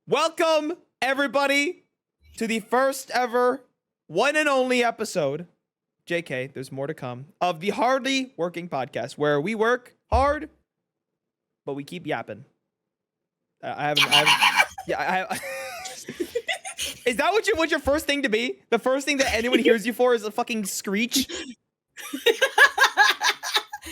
Welcome, everybody, to the first ever, one and only episode, JK, there's more to come, of the Hardly Working Podcast, where we work hard, but we keep yapping. I haven't. Is that what your first thing to be? The first thing that anyone hears you for is a fucking screech?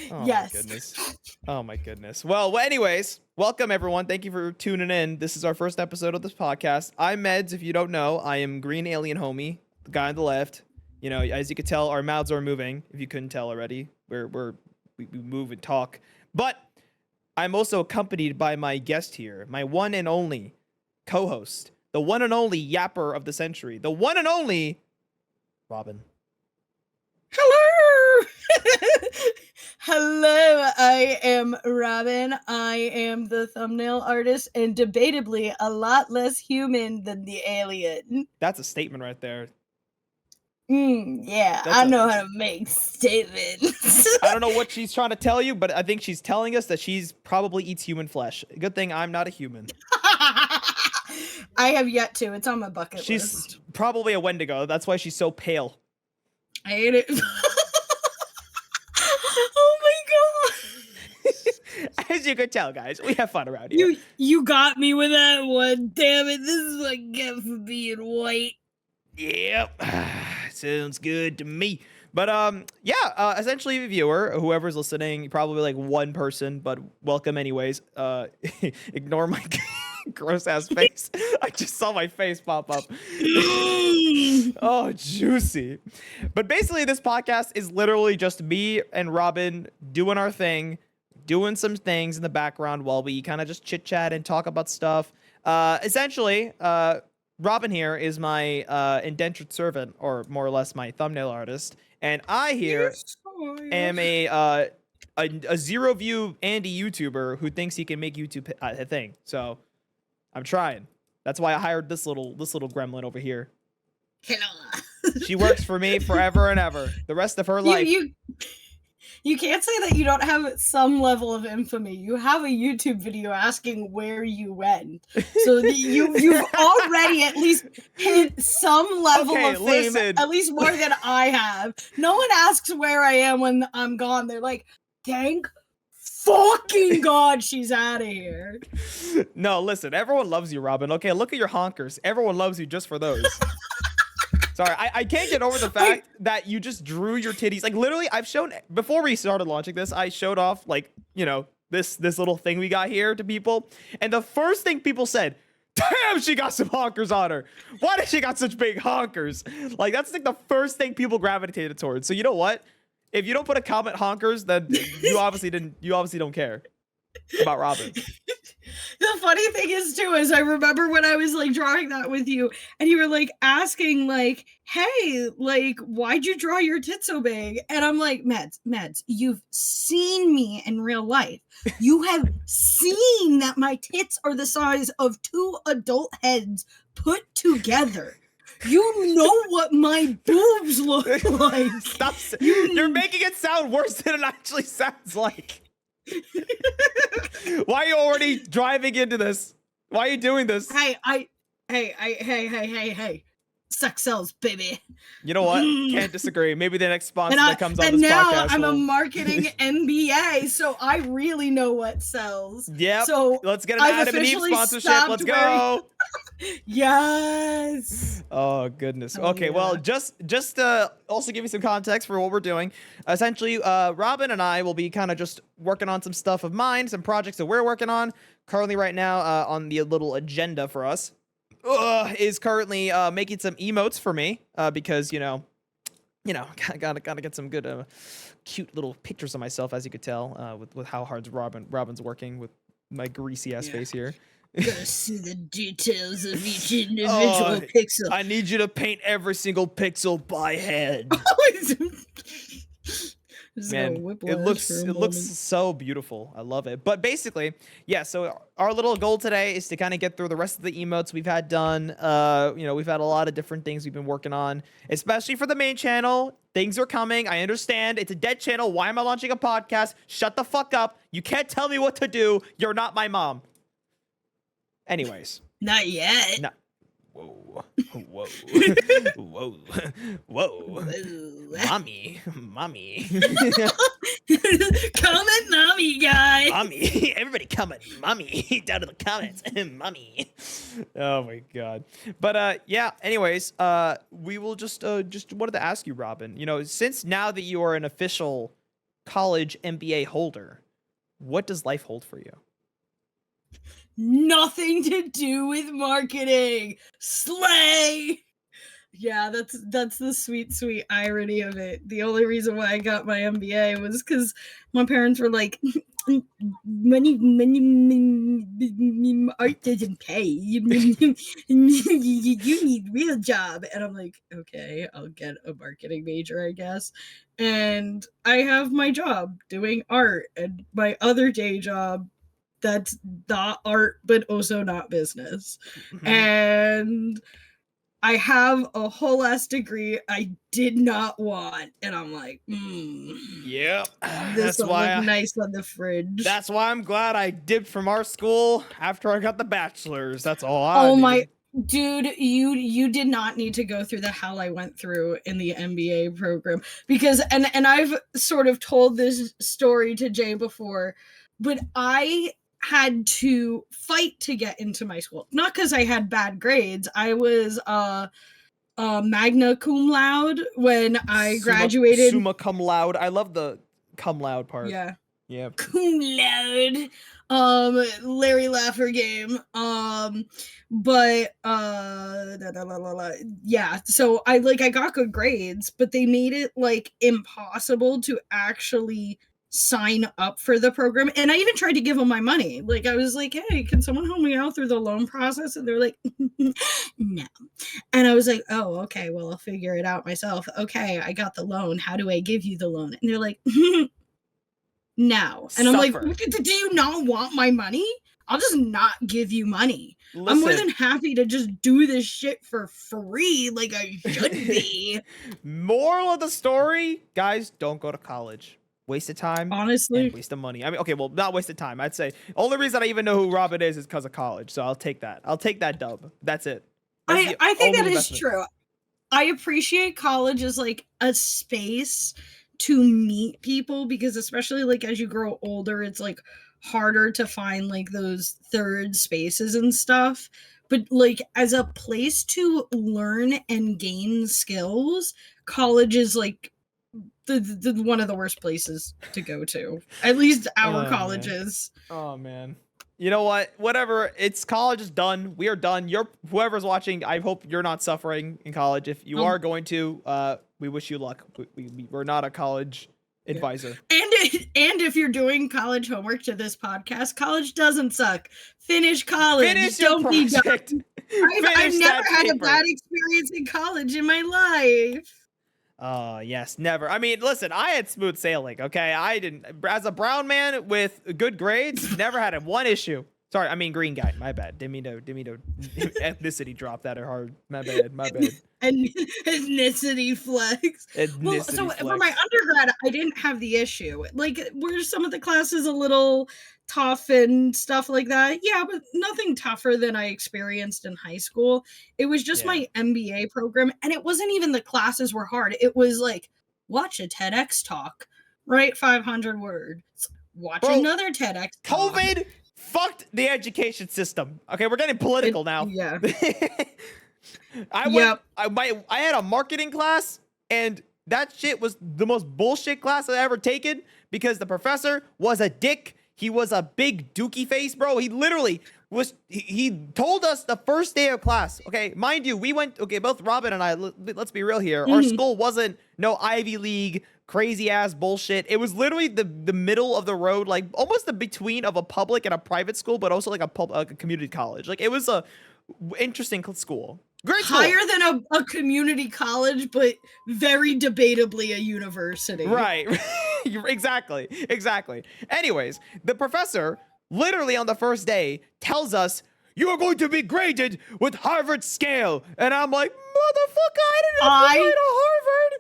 Oh, yes. My goodness. Oh my goodness. Well, anyways, welcome everyone. Thank you for tuning in. This is our first episode of this podcast. I'm Medz. If you don't know, I am Green Alien Homie, the guy on the left. You know, as you can tell, our mouths are moving. If you couldn't tell already, we move and talk. But I'm also accompanied by my guest here, my one and only co-host, the one and only yapper of the century, the one and only Robyn. Hello! Hello, I am Robyn. I am the thumbnail artist and debatably a lot less human than the alien. That's a statement right there. Yeah, I know how to make statements. I don't know what she's trying to tell you, but I think she's telling us that she's probably eats human flesh. Good thing I'm not a human. I have yet to. It's on my bucket list. She's probably a Wendigo. That's why she's so pale. I hate it. Oh my god. As you could tell, guys, we have fun around here. You got me with that one. Damn it. This is what I get for being white. Yep. Sounds good to me. But essentially, viewer, whoever's listening, probably like one person, but welcome anyways. Ignore my gross ass face. I just saw my face pop up. Oh, juicy. But basically, this podcast is literally just me and Robyn doing our thing, doing some things in the background while we kind of just chit chat and talk about stuff. Essentially, Robyn here is my indentured servant, or more or less my thumbnail artist, and I here am a zero view Andy YouTuber who thinks he can make YouTube a thing. So I'm trying. That's why I hired this little gremlin over here. Hello. She works for me forever and ever. The rest of her life. You can't say that you don't have some level of infamy. You have a YouTube video asking where you went. So you've already at least hit some level of fame, listen. At least more than I have. No one asks where I am when I'm gone. They're like, thank fucking God she's out of here. No, listen, everyone loves you, Robyn. Okay, look at your honkers. Everyone loves you just for those. Sorry, I can't get over the fact that you just drew your titties. Like, literally, I've shown, before we started launching this, I showed off, like, you know, this little thing we got here to people. And the first thing people said, damn, she got some honkers on her. Why does she got such big honkers? Like, that's like the first thing people gravitated towards. So you know what? If you don't put a comment honkers, then you obviously don't care about Robyn. The funny thing is too is I remember when I was like drawing that with you and you were like asking like, hey, like, why'd you draw your tits so big? And I'm like, Medz, you've seen me in real life. You have seen that my tits are the size of 2 adult heads put together. You know what my boobs look like. Stop. You're making it sound worse than it actually sounds like. Why are you already driving into this? Why are you doing this? Hey. Sex sells, baby. You know what? Can't disagree. Maybe the next sponsor that comes on this podcast. And now I'm a marketing MBA, so I really know what sells. Yep. So let's get an Adam and Eve sponsorship. Let's go. Yes. Oh goodness. Okay, yeah. Well, just to also give you some context for what we're doing. Essentially, Robyn and I will be kind of just working on some stuff of mine, some projects that we're working on currently right now. On the little agenda for us is currently making some emotes for me because you know, gotta get some good cute little pictures of myself, as you could tell with how hard Robyn's working with my greasy ass face here. Gotta see the details of each individual pixel. I need you to paint every single pixel by hand. Man, it looks so beautiful. I love it. But basically, yeah, so our little goal today is to kind of get through the rest of the emotes we've had done. You know, we've had a lot of different things we've been working on, especially for the main channel. Things are coming. I understand. It's a dead channel. Why am I launching a podcast? Shut the fuck up. You can't tell me what to do. You're not my mom. Anyways, Not yet. No. Whoa. Whoa. Whoa. Whoa. Whoa. Mommy. Comment mommy, guy. Mommy. Everybody comment. Mommy. Down in the comments. Mommy. Oh my god. But yeah, anyways, we will just wanted to ask you, Robyn, you know, since now that you are an official college MBA holder, what does life hold for you? Nothing to do with marketing. Slay. Yeah, that's the sweet irony of it. The only reason why I got my MBA was because my parents were like, money, art doesn't pay. You need real job. And I'm like, okay, I'll get a marketing major, I guess. And I have my job doing art, and my other day job that's not art but also not business. And I have a whole ass degree I did not want, and I'm like, Yep. This will look nice on the fridge. That's why I'm glad I dipped from our school after I got the bachelor's. That's all I needed. Dude, you did not need to go through the hell I went through in the MBA program, because and I've sort of told this story to Jay before, but I had to fight to get into my school. Not because I had bad grades. I was magna cum laude when I graduated. Summa cum laude. I love the cum laude part. Yeah. Yeah. Cum laude. Larry Laffer game. Yeah. So I got good grades, but they made it like impossible to actually sign up for the program. And I even tried to give them my money. Like, I was like, hey, can someone help me out through the loan process? And they're like, no. And I was like, oh, okay, well, I'll figure it out myself. Okay, I got the loan. How do I give you the loan? And they're like, no. And I'm like, do you not want my money? I'll just not give you money. Listen, I'm more than happy to just do this shit for free like I should be. Moral of the story, guys, don't go to college. Waste of time, honestly, and waste of money. I mean, okay, well, not waste of time. I'd say only reason I even know who Robyn is because of college. So I'll take that. I'll take that dub. That's it. That's I think that is true. I appreciate college as like a space to meet people, because especially like as you grow older, it's like harder to find like those third spaces and stuff. But like as a place to learn and gain skills, college is like the one of the worst places to go to. At least our colleges. Man. Oh man. You know what? Whatever. It's college is done. We are done. Whoever's watching, I hope you're not suffering in college. If you are going to, we wish you luck. We're not a college advisor. And if you're doing college homework to this podcast, college doesn't suck. Finish college. Finish your project. I've never had a bad experience in college in my life. Oh, yes, never. I mean, listen, I had smooth sailing, okay? I didn't, as a brown man with good grades, never had one issue. Sorry, I mean green guy. My bad. Didn't mean to ethnicity drop that hard. My bad. And ethnicity flex. So for my undergrad, I didn't have the issue. Like, were some of the classes a little tough and stuff like that? Yeah, but nothing tougher than I experienced in high school. It was just my MBA program, and it wasn't even the classes were hard. It was like, watch a TEDx talk, write 500 words, watch another TEDx talk. COVID fucked the education system. Okay, we're getting political now. Yeah. I had a marketing class, and that shit was the most bullshit class I've ever taken, because the professor was a dick. He was a big dookie face, bro. He literally was, he told us the first day of class. Okay, mind you, we went, okay, both Robyn and I, let's be real here. Our school wasn't no Ivy League crazy ass bullshit. It was literally the middle of the road, like almost the between of a public and a private school, but also like a community college. Like, it was a interesting school. Great school. Higher than a community college, but very debatably a university. Right. Exactly. Anyways, the professor literally on the first day tells us, you are going to be graded with Harvard scale. And I'm like, motherfucker, I didn't apply to Harvard.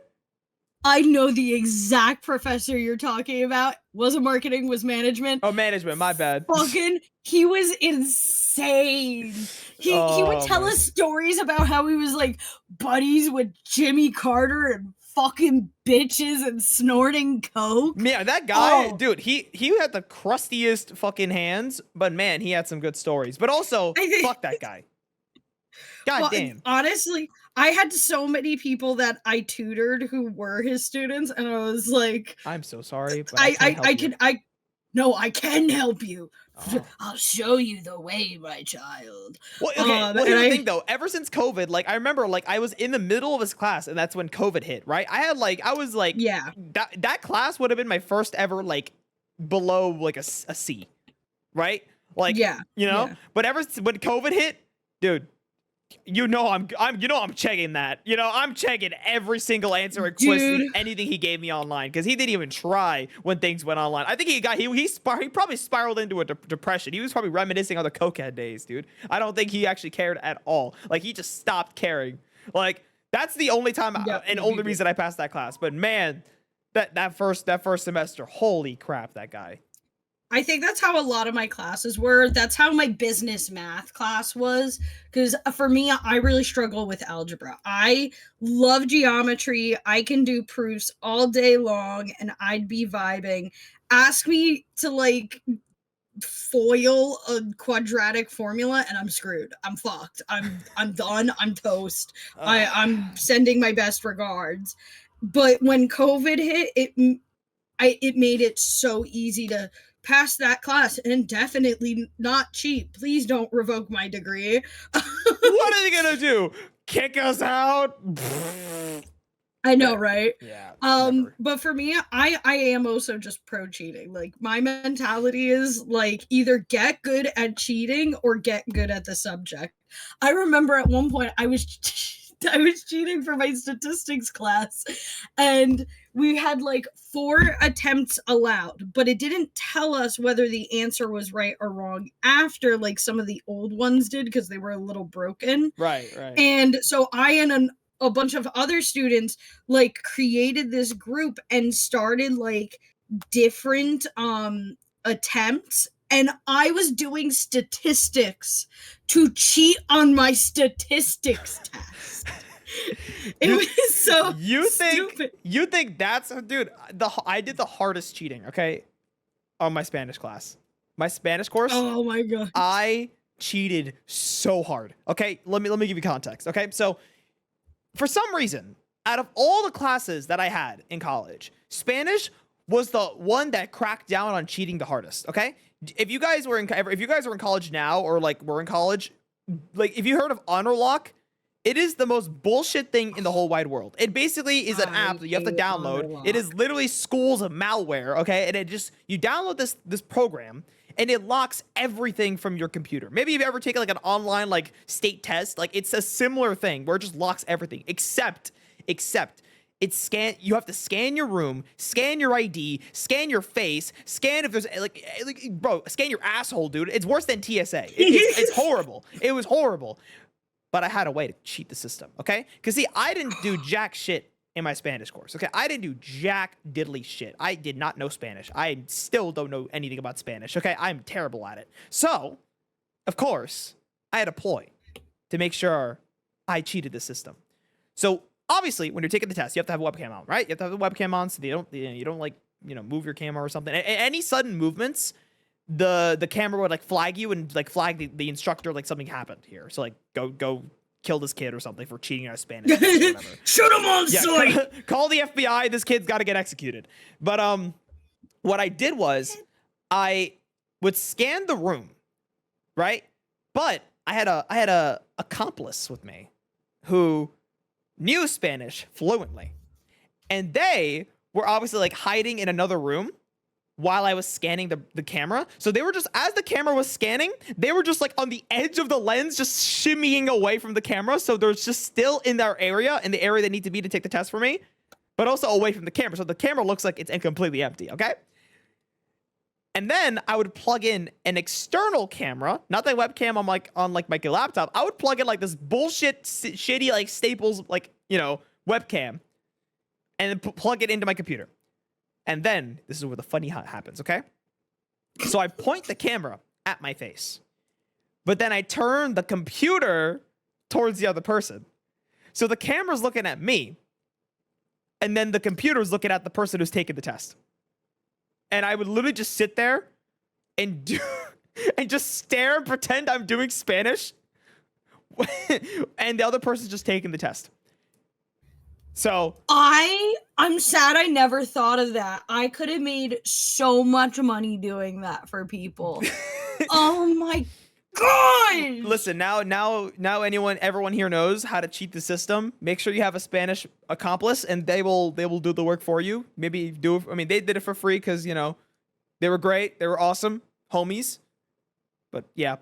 I know the exact professor you're talking about. Wasn't marketing, was management. Oh, management, my bad. Fucking, he was insane. He would Oh tell man. us stories about how he was like buddies with Jimmy Carter and fucking bitches and snorting coke. Yeah, that guy, Oh, dude, he had the crustiest fucking hands, but man, he had some good stories. But also, I think. fuck that guy. God Well, damn. honestly, I had so many people that I tutored who were his students, and I was like, I'm so sorry, but I can't help you. no, I can help you. Oh. I'll show you the way, my child. Well, okay. Well, And here's the thing, though. Ever since COVID, like I remember, like I was in the middle of his class, and that's when COVID hit, right? I was like, yeah, that class would have been my first ever like below like a C, right? Like, yeah, yeah. But ever since when COVID hit, dude, I'm checking that. I'm checking every single answer and quiz, Dude. anything he gave me online because he didn't even try when things went online. I think he probably spiraled into a depression. He was probably reminiscing on the cokehead days, dude. I don't think he actually cared at all. Like he just stopped caring. Like that's the only time and only reason I passed that class. But man, that first semester, holy crap, that guy. I think that's how a lot of my classes were. That's how my business math class was. Because for me, I really struggle with algebra. I love geometry. I can do proofs all day long and I'd be vibing. Ask me to like foil a quadratic formula and I'm screwed. I'm fucked. I'm done. I'm toast. I'm sending my best regards. But when COVID hit, it made it so easy to pass that class, and definitely not cheap. Please don't revoke my degree. What are they gonna do? Kick us out? I know, right? Yeah. But for me, I am also just pro cheating. Like my mentality is like either get good at cheating or get good at the subject. I remember at one point I was cheating for my statistics class, and we had like 4 attempts allowed, but it didn't tell us whether the answer was right or wrong after like some of the old ones did because they were a little broken. Right. And so I and a bunch of other students like created this group and started like different attempts, and I was doing statistics to cheat on my statistics test. It was so stupid. You think that's dude? I did the hardest cheating. Okay, on my Spanish class, my Spanish course. Oh my god! I cheated so hard. Okay, let me give you context. Okay, so for some reason, out of all the classes that I had in college, Spanish was the one that cracked down on cheating the hardest. Okay, if you guys are in college now or like were in college, like if you heard of honor lock. It is the most bullshit thing in the whole wide world. It basically is an app that you have to download. It is literally schools of malware, okay? And you download this program and it locks everything from your computer. Maybe you've ever taken like an online like state test. Like it's a similar thing where it just locks everything except you have to scan your room, scan your ID, scan your face, scan if there's like bro, scan your asshole, dude. It's worse than TSA. It's horrible. It was horrible. But I had a way to cheat the system, okay? Because, see, I didn't do jack shit in my Spanish course, okay? I didn't do jack diddly shit. I did not know Spanish. I still don't know anything about Spanish, okay? I'm terrible at it. So, of course, I had a ploy to make sure I cheated the system. So, obviously, when you're taking the test, you have to have a webcam on, right? You have to have the webcam on so you don't like, move your camera or something. Any sudden movements, the camera would like flag you and like flag the instructor like something happened here. So like go kill this kid or something for cheating on Spanish. Shoot him on sight. Call the FBI. This kid's got to get executed. But what I did was I would scan the room, right? But I had a accomplice with me who knew Spanish fluently, and they were obviously like hiding in another room while I was scanning the camera. So they were just, as the camera was scanning, they were just like on the edge of the lens, just shimmying away from the camera. So they're just still in their area, in the area they need to be to take the test for me, but also away from the camera. So the camera looks like it's completely empty, okay? And then I would plug in an external camera, not the webcam on my laptop. I would plug in like this bullshit, shitty like Staples, like, webcam. and then plug it into my computer. And then this is where the funny happens, okay? So I point the camera at my face, but then I turn the computer towards the other person. So the camera's looking at me, and then the computer's looking at the person who's taking the test. And I would literally just sit there and and just stare and pretend I'm doing Spanish, and the other person's just taking the test. So I'm sad I never thought of that. I could have made so much money doing that for people. Oh my god! Listen, now everyone here knows how to cheat the system. Make sure you have a Spanish accomplice, and they will do the work for you. Maybe do it. I mean, they did it for free because they were great. They were awesome homies. But yeah,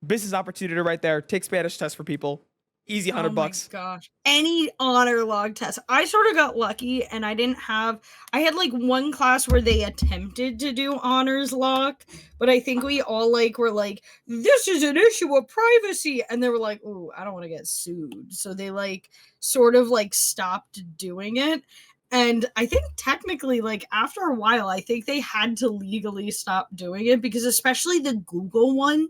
business opportunity right there. Take Spanish test for people. Easy $100. Oh my gosh. Any honor log test. I sort of got lucky and I had like one class where they attempted to do honors log, but I think we all were like, this is an issue of privacy. And they were like, ooh, I don't want to get sued. So they sort of stopped doing it. And I think technically, after a while, I think they had to legally stop doing it because especially the Google one,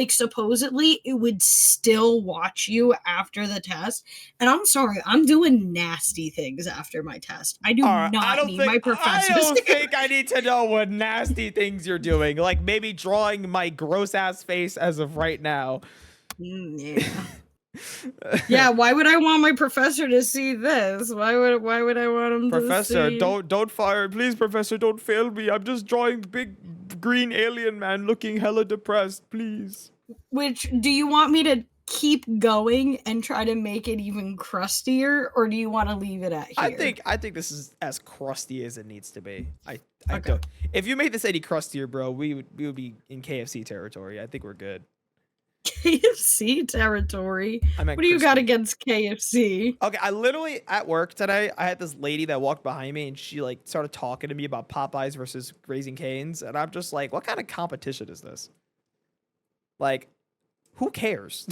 supposedly it would still watch you after the test. And I'm sorry, I'm doing nasty things after my test. I do not need my professors. I don't think I need to know what nasty things you're doing. Like maybe drawing my gross ass face as of right now. Yeah. Yeah, why would I want my professor to see this? Why would I want him Professor, to see? don't fire. Please, Professor, don't fail me. I'm just drawing big green alien man looking hella depressed, please. Which, do you want me to keep going and try to make it even crustier, or do you want to leave it at here? I think this is as crusty as it needs to be. I Okay. don't. If you made this any crustier, bro, we would be in KFC territory. I think we're good. KFC territory. I meant What do you got crispy. against KFC? Okay, I literally at work today, I had this lady that walked behind me and she started talking to me about Popeyes versus Raising Cane's, and I'm just like, what kind of competition is this? Like, who cares?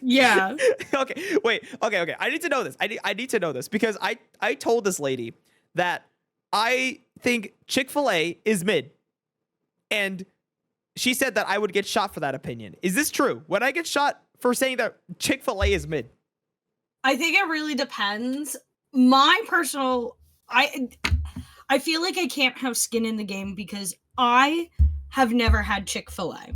Yeah. Okay, wait. Okay. I need to know this. I need to know this because I told this lady that I think Chick-fil-A is mid, and she said that I would get shot for that opinion. Is this true? Would I get shot for saying that Chick-fil-A is mid? I think it really depends. My personal, I feel like I can't have skin in the game because I have never had Chick-fil-A.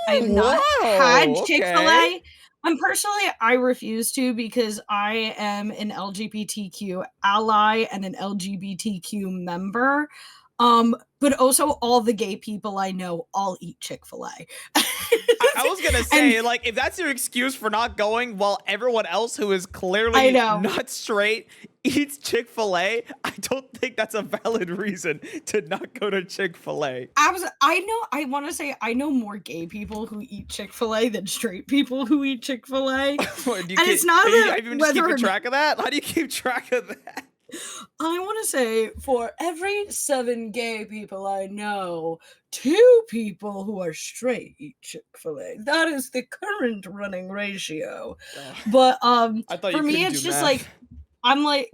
I have not had Chick-fil-A. And personally, I refuse to because I am an LGBTQ ally and an LGBTQ member. But also all the gay people I know all eat Chick-fil-A. I was gonna say, if that's your excuse for not going while everyone else who is clearly not straight eats Chick-fil-A, I don't think that's a valid reason to not go to Chick-fil-A. I want to say I know more gay people who eat Chick-fil-A than straight people who eat Chick-fil-A. It's not are you just keeping track of that? How do you keep track of that? I want to say for every 7 gay people I know, 2 people who are straight eat Chick-fil-A. That is the current running ratio. But for me, it's just math. I'm like,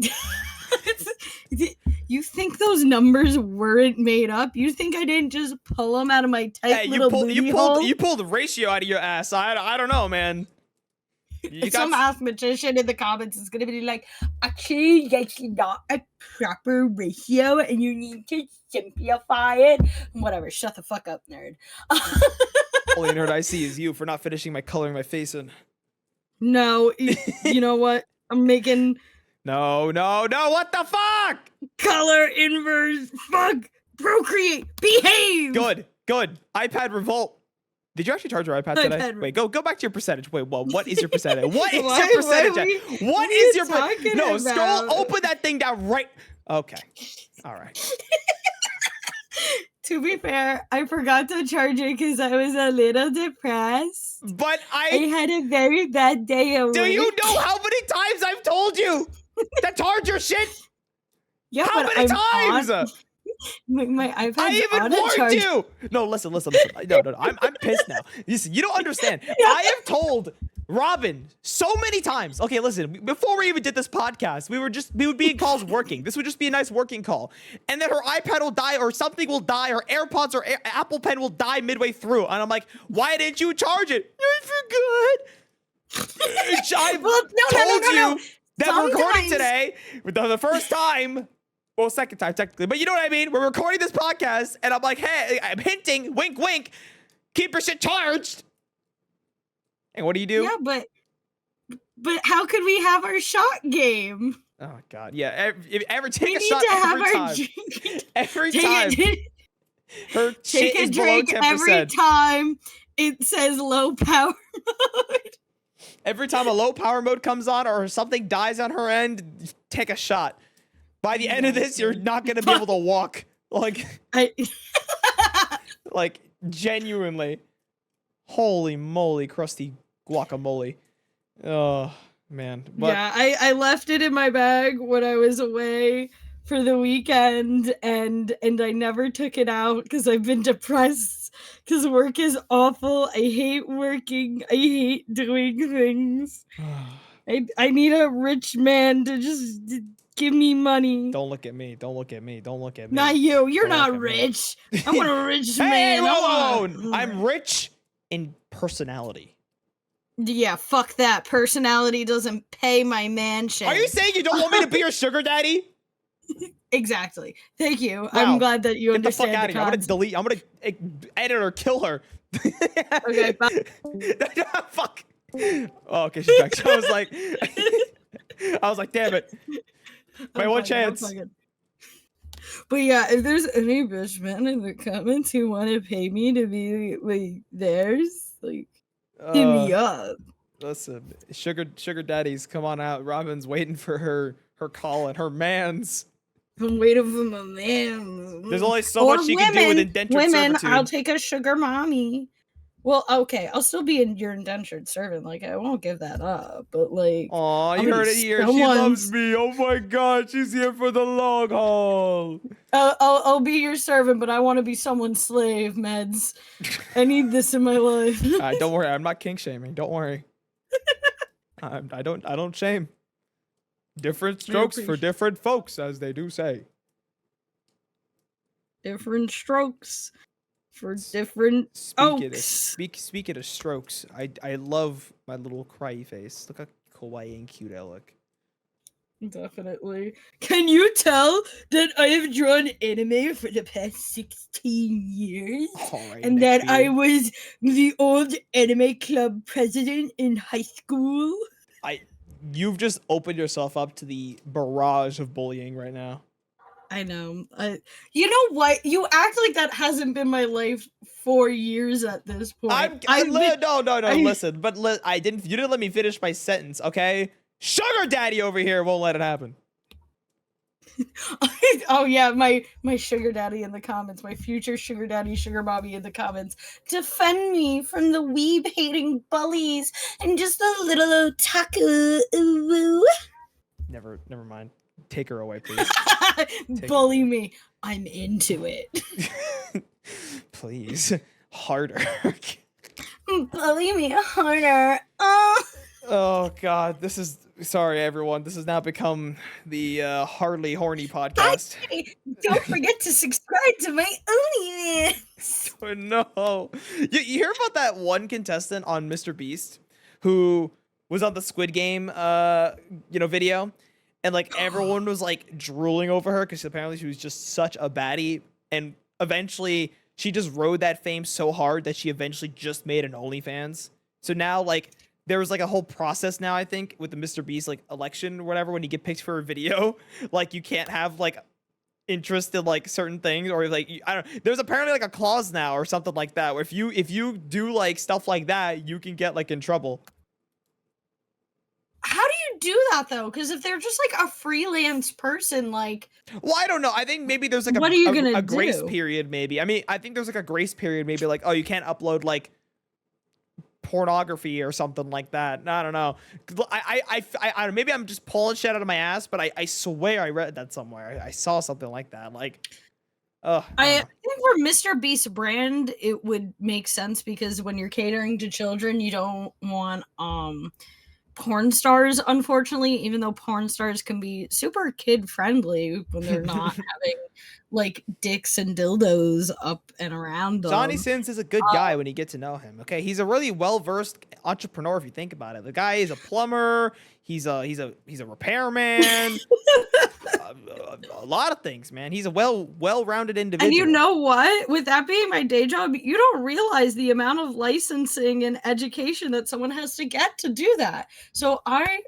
you think those numbers weren't made up? You think I didn't just pull them out of my tight little booty hole? You pulled the ratio out of your ass. I don't know, man. Some mathematician in the comments is going to be like, actually, that's not a proper ratio and you need to simplify it. Whatever, shut the fuck up, nerd. Only nerd I see is you for not finishing my coloring my face in. No, you know what? I'm making... No, what the fuck? Color inverse, fuck, procreate, behave! Good. iPad revolt. Did you actually charge your iPad today? Wait, go back to your percentage. Wait, well, what is your percentage? What is your percentage? What is your percentage? No, scroll, open that thing down right. Okay. All right. To be fair, I forgot to charge it because I was a little depressed. But I had a very bad day at work. Do you know how many times I've told you to charge your shit? Yeah, how many times? My iPad's I even warned you. No, listen. No, I'm pissed now. Listen, you don't understand. I have told Robyn, so many times. Okay, listen, before we even did this podcast, we would be in calls working. This would just be a nice working call. And then her iPad will die or something will die, her AirPods or Apple Pen will die midway through. And I'm like, why didn't you charge it? I forgot. I told you that we're recording today the first time. Well, second time technically, but you know what I mean? We're recording this podcast and I'm like, hey, I'm hinting, wink, wink, keep your shit charged. And what do you do? Yeah, but how could we have our shot game? Oh God, yeah. Ever take a need shot to have every our time. drink. Every time. Her shit Take a is below drink 10%. every time it says low power mode. Every time a low power mode comes on or something dies on her end, take a shot. By the end of this, you're not gonna be able to walk. Like, like genuinely. Holy moly, crusty guacamole. Oh man. But yeah, I left it in my bag when I was away for the weekend and I never took it out because I've been depressed because work is awful. I hate working. I hate doing things. I need a rich man to just give me money. Don't look at me. Don't look at me. Don't look at me. Not you. You're Don't not rich. I want a rich man. Hey, whoa. I'm rich in personality. Yeah, fuck that. Personality doesn't pay my mansion. Are you saying you don't want me to be your sugar daddy? Exactly. Thank you. Wow. I'm glad that you Get the fuck understand. out of here. I'm gonna delete. I'm gonna edit or kill her. Okay, bye. Fuck. Oh, okay, she's back. So I was like, damn it. My one chance. But yeah, if there's any bitch men in the comments who want to pay me to be like theirs, like hit me up. Listen, sugar daddies, come on out. Robyn's waiting for her call and her mans. I'm waiting for my man. There's only so much you can do with indentured servitude. I'll take a sugar mommy. Well, okay, I'll still be your indentured servant. Like, I won't give that up. But like, aw, you heard it here. She loves me. Oh my God, she's here for the long haul. I'll be your servant, but I want to be someone's slave, Medz. I need this in my life. Don't worry, I'm not kink shaming. Don't worry. I don't shame. Different strokes for different folks, as they do say. Different strokes for different Speaking of strokes, I love my little cryy face. Look how kawaii and cute I look. Definitely. Can you tell that I have drawn anime for the past 16 years? Right, and that I was the old anime club president in high school? You've just opened yourself up to the barrage of bullying right now. I know. You know what? You act like that hasn't been my life for years at this point. Listen. But you didn't let me finish my sentence, okay? Sugar daddy over here won't let it happen. Oh yeah, my sugar daddy in the comments, my future sugar daddy, sugar mommy in the comments. Defend me from the weeb hating bullies and just a little otaku. Never mind. Take her away, please. Bully me. I'm into it. Please. Harder. Bully me harder. Oh God, sorry everyone. This has now become the Hardly Horny podcast. Don't forget to subscribe to my OnlyFans. Oh, no. You hear about that one contestant on Mr. Beast who was on the Squid Game video? And like everyone was like drooling over her because apparently she was just such a baddie. And eventually she just rode that fame so hard that she eventually just made an OnlyFans. So now like there was like a whole process now, I think, with the Mr. Beast like election or whatever, when you get picked for a video, like you can't have like interest in like certain things, or like I don't know. There's apparently like a clause now or something like that where if you do like stuff like that, you can get like in trouble. How do you do that though? Because if they're just like a freelance person, like, well, I don't know. I think maybe there's like a grace period. Maybe. I mean, I think there's like a grace period. Maybe like, oh, you can't upload like pornography or something like that. I don't know. I maybe I'm just pulling shit out of my ass, but I swear I read that somewhere. I saw something like that. Like, Ugh, I I don't know. think for Mr. Beast's brand, it would make sense because when you're catering to children, you don't want porn stars, unfortunately, even though porn stars can be super kid friendly when they're not having like dicks and dildos up and around Johnny them. Sins is a good guy when you get to know him. Okay, he's a really well-versed entrepreneur if you think about it. The guy is a plumber. He's a repairman. A lot of things, man. He's a well-rounded individual. And you know what? With that being my day job, you don't realize the amount of licensing and education that someone has to get to do that. So I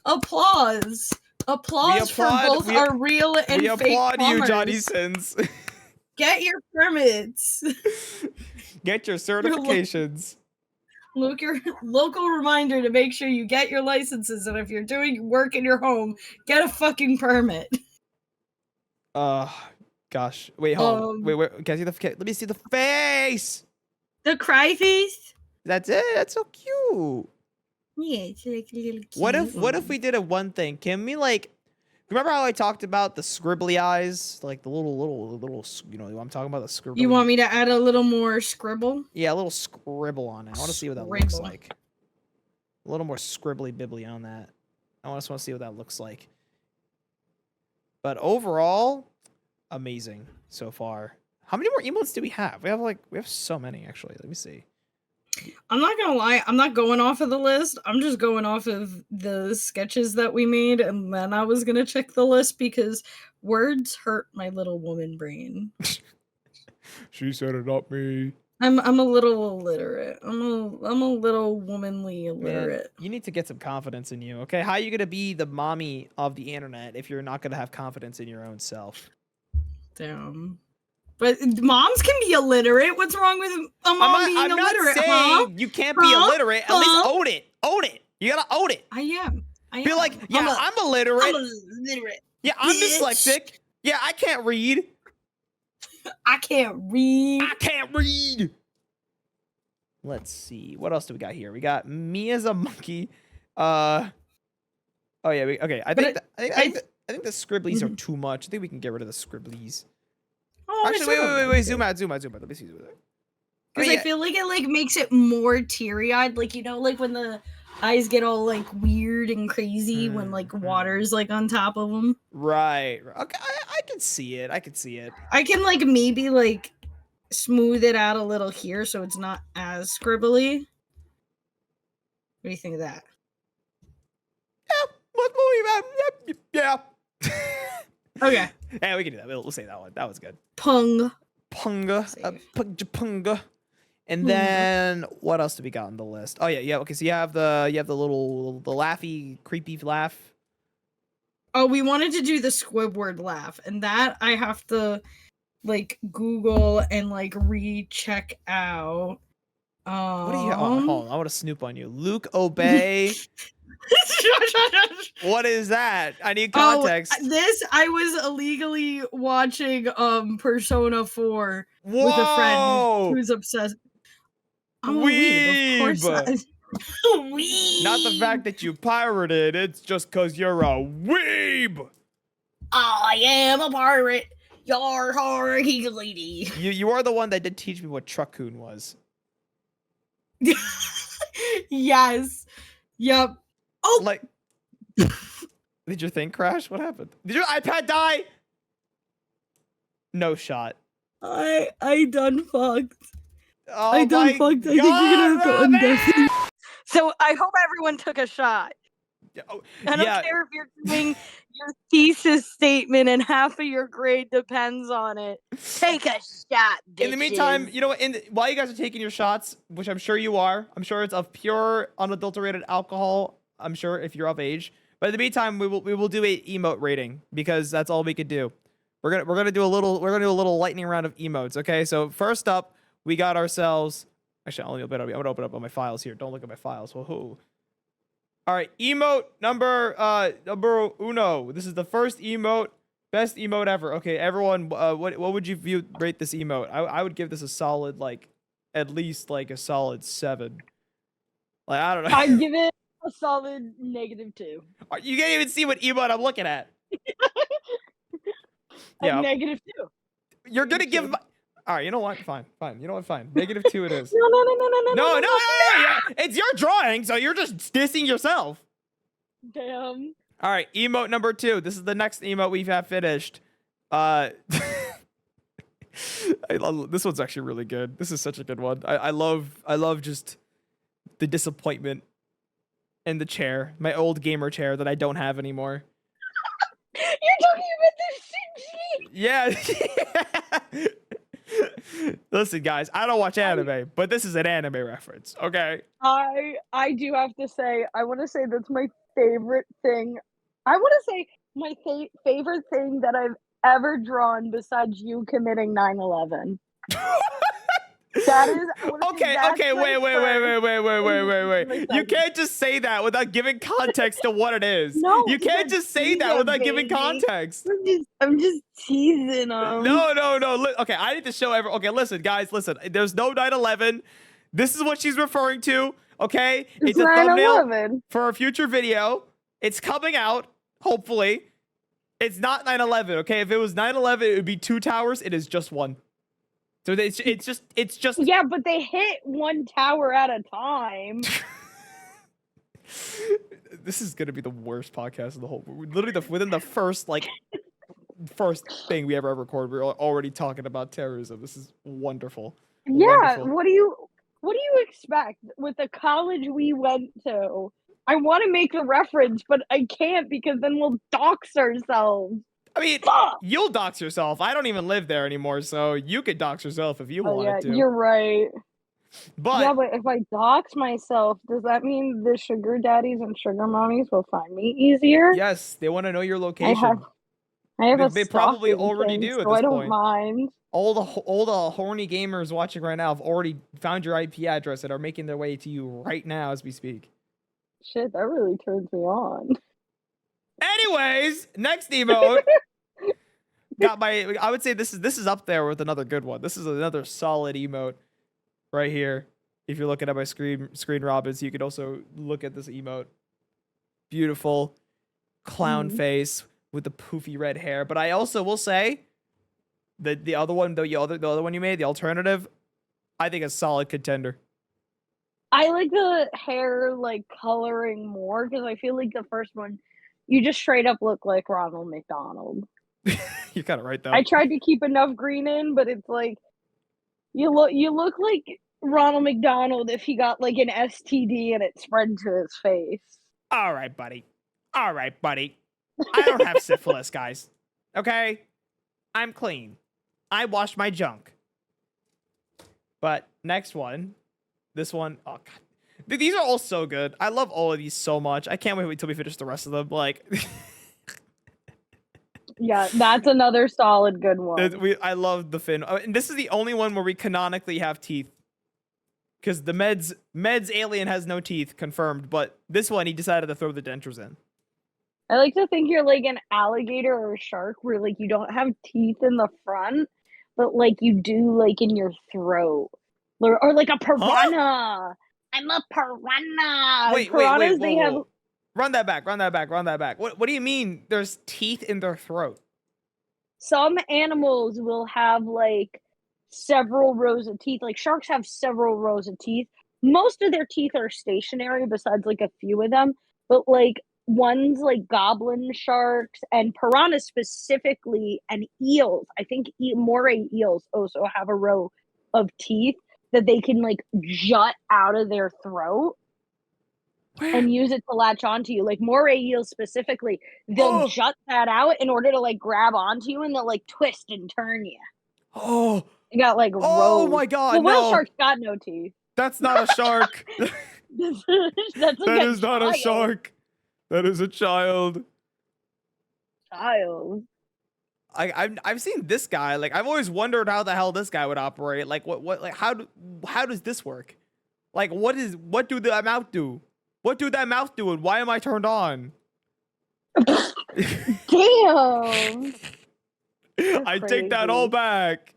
applause for both our real and fake applaud you, plumbers. Johnny Sins. Get your permits. Get your certifications. Look, your local reminder to make sure you get your licenses, and if you're doing work in your home, get a fucking permit. Gosh. Wait, hold on. Wait. Can I see let me see the face. The cry face? That's it. That's so cute. Yeah, it's like a little cute. What if we did a one thing? Can we like remember how I talked about the scribbly eyes? Like the little you know, I'm talking about the scribbly. You want me to add a little more scribble? Yeah, a little scribble on it. I want to see what that looks like. A little more scribbly bibbly on that. I just want to see what that looks like. But overall, amazing so far. How many more emotes do we have? We have so many actually. Let me see. I'm not gonna lie, I'm not going off of the list. I'm just going off of the sketches that we made, and then I was gonna check the list because words hurt my little woman brain. She said it, not me. I'm a little illiterate. I'm a little womanly illiterate. Man, you need to get some confidence in you, okay? How are you gonna be the mommy of the internet if you're not gonna have confidence in your own self? Damn. But moms can be illiterate. What's wrong with a mom being illiterate? I'm not saying you can't be illiterate. At least own it. Own it. You gotta own it. I am. Be like, yeah, I'm illiterate. I'm illiterate. Yeah, I'm dyslexic. Yeah, I can't read. I can't read. I can't read. Let's see. What else do we got here? We got me as a monkey. Oh yeah. Okay. I think the scribblies are too much. I think we can get rid of the scribblies. Oh, actually, wait. Zoom out. Let me see. Because I feel like it makes it more teary-eyed. Like, you know, like when the eyes get all like weird and crazy when like water's like on top of them. Right. Okay. I can see it. I can like maybe like smooth it out a little here so it's not as scribbly. What do you think of that? Yeah. Okay. Yeah, we can do that. We'll say that one. That was good. Punga. And then what else do we got on the list? Oh yeah. Okay, so you have the laughy, creepy laugh. Oh, we wanted to do the Squidward laugh, and that I have to like Google and like recheck out. What do you? Hold on, I want to snoop on you. Luke Obey. What is that? I need context. This I was illegally watching Persona 4 with a friend who's obsessed. I'm a weeb, of course. Weeb. Not the fact that you pirated, it's just cause you're a weeb. I am a pirate. Yar har lady. You are the one that did teach me what Truckcoon was. Yes. Yep. Oh, like, did your thing crash? What happened? Did your iPad die? No shot. I done fucked. Oh I done fucked. I think you're gonna have to undeafen. So I hope everyone took a shot. I don't care if you're doing your thesis statement and half of your grade depends on it. Take a shot, bitches. In the meantime, you know what? While you guys are taking your shots, which I'm sure you are, I'm sure it's of pure, unadulterated alcohol. I'm sure if you're of age. But in the meantime, we will do a emote rating because that's all we could do. We're gonna do a little lightning round of emotes. Okay, so first up, we got ourselves. Actually, I'm gonna open up on my files here. Don't look at my files. Whoa. All right, emote number uno. This is the first emote, best emote ever. Okay, everyone, what would you rate this emote? I would give this a solid at least a solid 7. Like I don't know. I'd give it a solid -2. You can't even see what emote I'm looking at. Yeah, -2. You're gonna give. No, All right, you know what? Fine. You know what? Fine. -2 it is. no, no, no, no, no, No, no, no. yeah. It's your drawing, so you're just dissing yourself. Damn. All right, emote number 2. This is the next emote we've had finished. This one's actually really good. This is such a good one. I love just the disappointment in the chair, my old gamer chair that I don't have anymore. You're talking about the Shinji. Yeah. Listen, guys, I don't watch anime, but this is an anime reference, okay? I do have to say, I want to say that's my favorite thing. I want to say my favorite thing that I've ever drawn besides you committing 9/11. That is Okay, wait. You can't just say that without giving context to what it is. No, you can't just say that without giving context. I'm just teasing them. No. Okay, I need to show everyone. Okay, listen, guys, listen. There's no 9/11. This is what she's referring to. Okay, it's a thumbnail for a future video. It's coming out, hopefully. It's not 9/11. Okay, if it was 9/11, it would be 2 towers. It is just 1. So it's just. Yeah, but they hit 1 tower at a time. This is gonna be the worst podcast in the whole. Literally, within the first thing we ever recorded, we're already talking about terrorism. This is wonderful. Yeah, wonderful. What do you expect with the college we went to? I want to make a reference, but I can't because then we'll dox ourselves. I mean, you'll dox yourself. I don't even live there anymore, so you could dox yourself if you wanted to. You're right. But yeah, but if I dox myself, does that mean the sugar daddies and sugar mommies will find me easier? Yes, they want to know your location. I have they probably already do at this point. I don't mind. All the horny gamers watching right now have already found your IP address and are making their way to you right now as we speak. Shit, that really turns me on. Anyways, next emote. I would say this is up there with another good one. This is another solid emote right here. If you're looking at my screen, Robyn, you could also look at this emote. Beautiful clown face with the poofy red hair. But I also will say that the other one, the other one you made, the alternative, I think is a solid contender. I like the hair coloring more because I feel like the first one, you just straight up look like Ronald McDonald. You're kind of right though. I tried to keep enough green in, but it's like you look like Ronald McDonald if he got an STD and it spread to his face. All right, buddy. I don't have syphilis, guys. Okay? I'm clean. I wash my junk. But next one. This one, oh god. Dude, these are all so good. I love all of these so much. I can't wait until we finish the rest of them. Yeah, that's another solid good one. I love the fin. And this is the only one where we canonically have teeth. Because the Medz alien has no teeth, confirmed. But this one, he decided to throw the dentures in. I like to think you're like an alligator or a shark where you don't have teeth in the front, but you do in your throat. Or like a piranha. Huh? I'm a piranha. Wait, whoa. Run that back. What do you mean there's teeth in their throat? Some animals will have several rows of teeth. Sharks have several rows of teeth. Most of their teeth are stationary besides a few of them. But ones goblin sharks and piranhas specifically and eels. I think moray eels also have a row of teeth that they can jut out of their throat and use it to latch onto you. Moray eels specifically, they'll jut that out in order to grab onto you and they'll twist and turn you. Oh, you got rows. Oh my god! The whale shark's got no teeth. That's not a shark. That is not a shark. That is a child. I've seen this guy. I've always wondered how the hell this guy would operate. How does this work? What do that mouth do? What do that mouth do? And why am I turned on? Damn. I take that all back.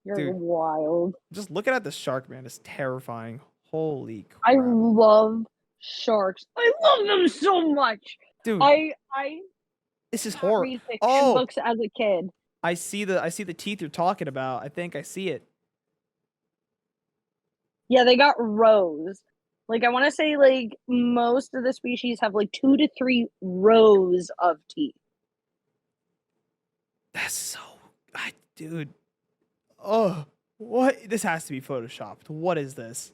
You're dude, wild. Just looking at the shark, man, is terrifying. Holy crap. I love sharks. I love them so much. Dude. I this is horror. Read fiction books as a kid. I see the teeth you're talking about. I think I see it. Yeah, they got rows. Like I want to say like most of the species have like 2 to 3 rows of teeth. That's so, dude. Oh, what? This has to be photoshopped. What is this?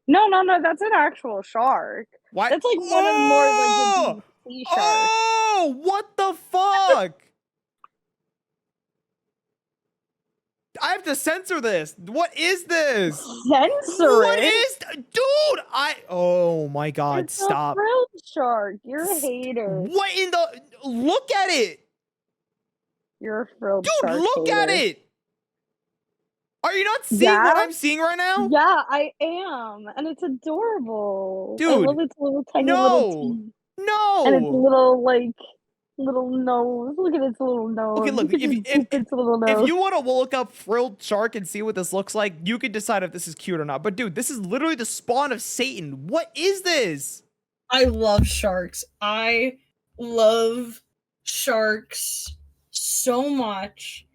No, that's an actual shark. Why? That's like one of more like the sea sharks. Oh, what the fuck? I have to censor this. What is this? Censor What it? is, dude? Oh my God! It's Stop. a frilled shark. You're a hater. What in the? Look at it, You're a frilled dude. shark Look hater. at it. Are you not seeing what I'm seeing right now? Yeah, I am, and it's adorable. Dude, I love its little tiny little teeth. No. And its little little nose. Look at its little nose. Okay, look. Its little nose. If you want to look up frilled shark and see what this looks like, you can decide if this is cute or not. But dude, this is literally the spawn of Satan. What is this? I love sharks. I love sharks so much.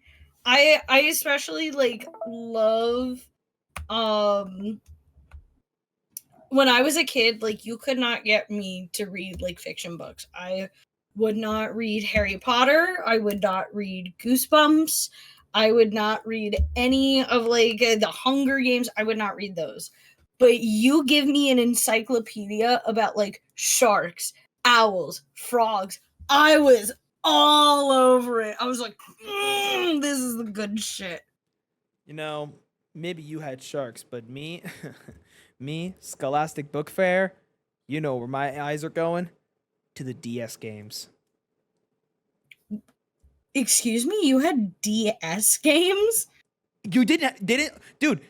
I especially like love when I was a kid, like you could not get me to read like fiction books. I would not read Harry Potter. I would not read Goosebumps. I would not read any of like the Hunger Games. I would not read those. But you give me an encyclopedia about like sharks, owls, frogs. I was all over it. I was like, this is the good shit. You know, maybe you had sharks, but me, Scholastic Book Fair, you know where my eyes are going? To the DS games. Excuse me, you had DS games? You didn't, dude,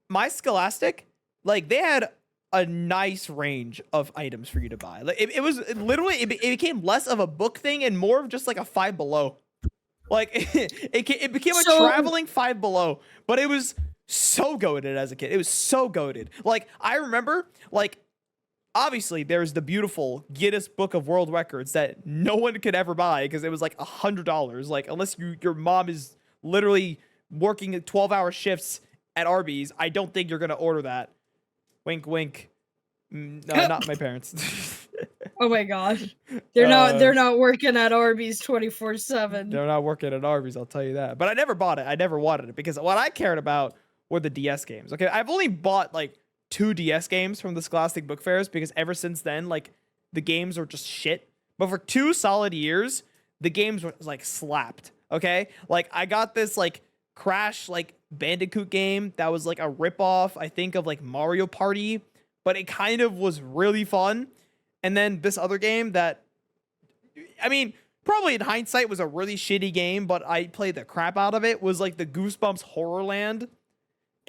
my Scholastic, like, they had a nice range of items for you to buy. Like, it was literally, it became less of a book thing and more of just like a Five Below. Like, it became a traveling Five Below, but it was so goated as a kid. It was so goated. Like, I remember, like, obviously there's the beautiful Guinness Book of World Records that no one could ever buy because it was like $100. Like, unless your mom is literally working 12-hour shifts at Arby's, I don't think you're gonna order that. Wink, wink. No, not my parents. Oh my gosh, they're not working at Arby's 24/7. They're not working at Arby's, I'll tell you that. But I never bought it. I never wanted it because what I cared about were the DS games. Okay, I've only bought like 2 DS games from the Scholastic Book Fairs because ever since then, like, the games were just shit. But for 2 solid years, the games were like slapped. Okay, like I got this like Crash like Bandicoot game that was like a ripoff, I think, of like Mario Party, but it kind of was really fun. And then this other game that, I mean, probably in hindsight was a really shitty game, but I played the crap out of it, was like the Goosebumps Horrorland.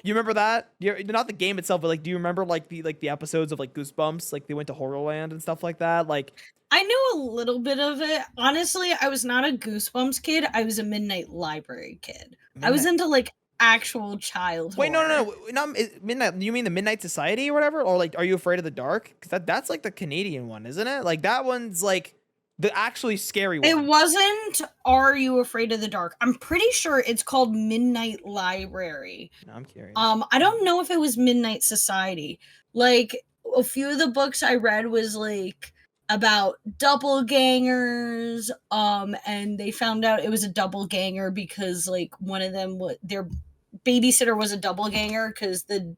You remember that? Not the game itself, but like, do you remember like the episodes of like Goosebumps? Like they went to Horrorland and stuff like that. Like, I knew a little bit of it. Honestly, I was not a Goosebumps kid. I was a Midnight Library kid. I was into like actual child Wait, horror. no, not Midnight. You mean the Midnight Society or whatever? Or like, Are You Afraid of the Dark? Because that's like the Canadian one, isn't it? Like that one's like the actually scary one. It wasn't Are You Afraid of the Dark? I'm pretty sure it's called Midnight Library. No, I'm curious. I don't know if it was Midnight Society. Like a few of the books I read was like about doppelgangers. And they found out it was a doppelganger because like one of them their babysitter was a doppelganger because the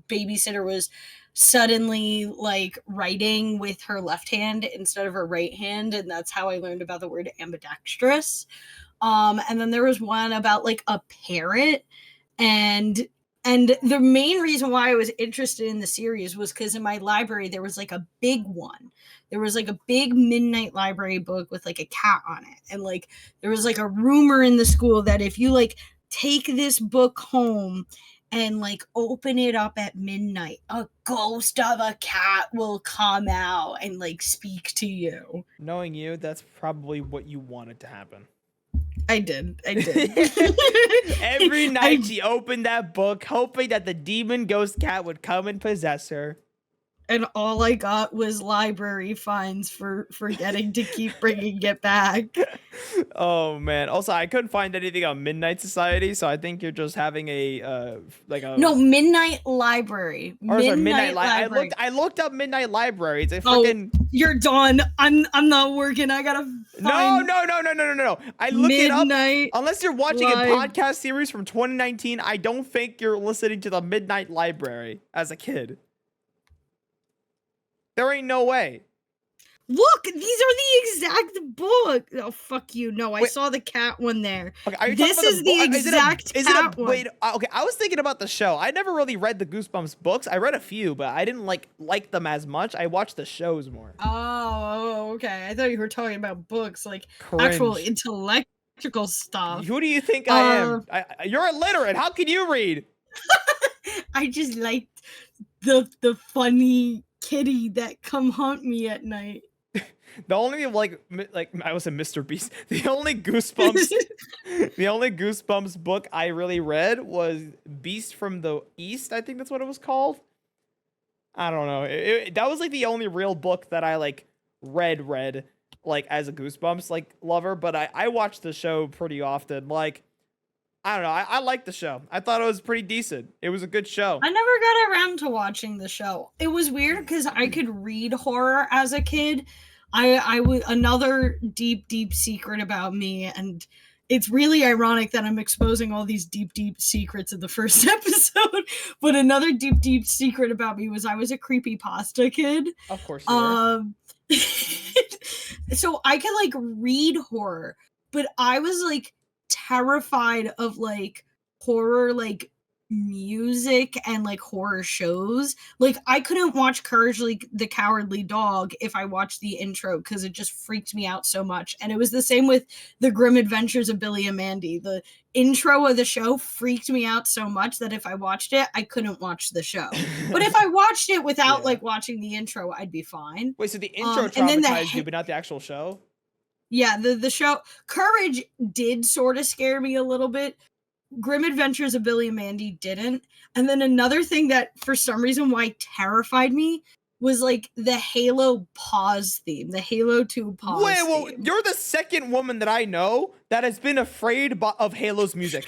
babysitter was suddenly like writing with her left hand instead of her right hand, and that's how I learned about the word ambidextrous. And then there was one about like a parrot, and the main reason why I was interested in the series was because in my library there was like a big one. There was like a big Midnight Library book with like a cat on it, and like there was like a rumor in the school that if you like take this book home and like open it up at midnight, a ghost of a cat will come out and like speak to you. Knowing you, that's probably what you wanted to happen. I did. Every night she opened that book hoping that the demon ghost cat would come and possess her. and all I got was library fines for forgetting to keep bringing it back. Oh man. Also, I couldn't find anything on Midnight Society, so I think you're just having a like a No, Midnight Library. or sorry, Midnight Library. I looked up Midnight Library. It's a Oh, freaking you're done. I'm not working. I gotta no. find I looked it up. Midnight. Unless you're watching a Lib- podcast series from 2019, I don't think you're listening to the Midnight Library as a kid. There ain't no way. Look, these are the exact book. Oh, fuck you. No, I Wait. saw the cat one there. Okay, are you This talking about is the exact cat one. Wait, okay, I was thinking about the show. I never really read the Goosebumps books. I read a few, but I didn't like them as much. I watched the shows more. Oh, okay. I thought you were talking about books, like actual Cringe. intellectual stuff. Who do you think I am? You're illiterate. How can you read? I just liked the funny kitty that come haunt me at night. The only like I was a Mr. Beast. The only Goosebumps book I really read was Beast from the East. I think that's what it was called. I don't know. That was like the only real book that I like read like as a Goosebumps like lover. But I watched the show pretty often. Like I don't know. I liked the show. I thought it was pretty decent. It was a good show. I never got around to watching the show. It was weird because I could read horror as a kid. I would another deep secret about me, and it's really ironic that I'm exposing all these deep secrets in the first episode. But another deep secret about me was I was a creepypasta kid. Of course you were. So I could like read horror, but I was like terrified of like horror like music and like horror shows. Like I couldn't watch Courage the Cowardly Dog if I watched the intro because it just freaked me out so much. And it was the same with The Grim Adventures of Billy and Mandy. The intro of the show freaked me out so much that if I watched it, I couldn't watch the show. But if I watched it without like watching the intro, I'd be fine. Wait, so the intro and then traumatized you, but not the actual show? Yeah, the show Courage did sort of scare me a little bit. Grim Adventures of Billy and Mandy didn't. And then another thing that for some reason why terrified me was like the Halo pause theme, the Halo 2 pause theme. You're the second woman that I know that has been afraid of Halo's music.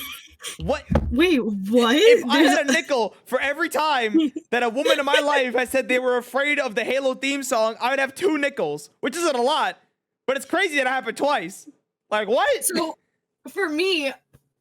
What? Wait, what? If I had a nickel for every time that a woman in my life has said they were afraid of the Halo theme song, I would have 2 nickels, which isn't a lot, but it's crazy that it happened twice. Like, what? So, for me,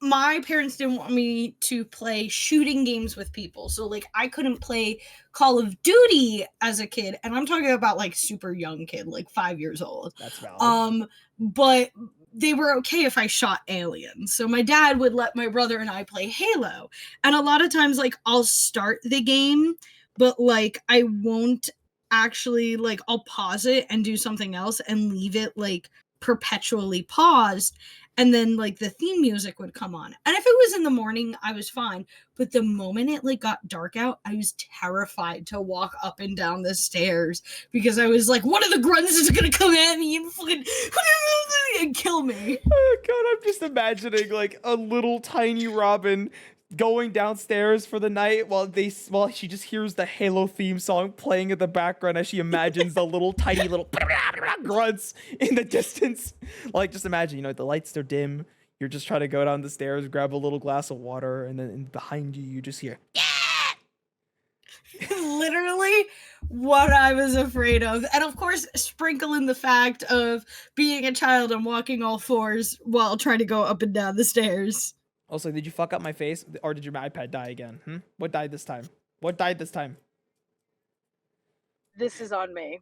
my parents didn't want me to play shooting games with people. So like I couldn't play Call of Duty as a kid. And I'm talking about like super young kid, like 5 years old. That's valid. But they were okay if I shot aliens. So my dad would let my brother and I play Halo. And a lot of times like I'll start the game, but like I won't actually like I'll pause it and do something else and leave it like perpetually paused. And then like the theme music would come on. And if it was in the morning, I was fine. But the moment it like got dark out, I was terrified to walk up and down the stairs because I was like, one of the grunts is gonna come at me and fucking and kill me. Oh god, I'm just imagining like a little tiny Robin going downstairs for the night while she just hears the Halo theme song playing in the background as she imagines the little tiny little grunts in the distance. Like just imagine, the lights are dim. You're just trying to go down the stairs, grab a little glass of water, and then behind you, you just hear, yeah! Literally what I was afraid of. And of course, sprinkle in the fact of being a child and walking all fours while trying to go up and down the stairs. Also, did you fuck up my face, or did your iPad die again? What died this time? What died this time? This is on me.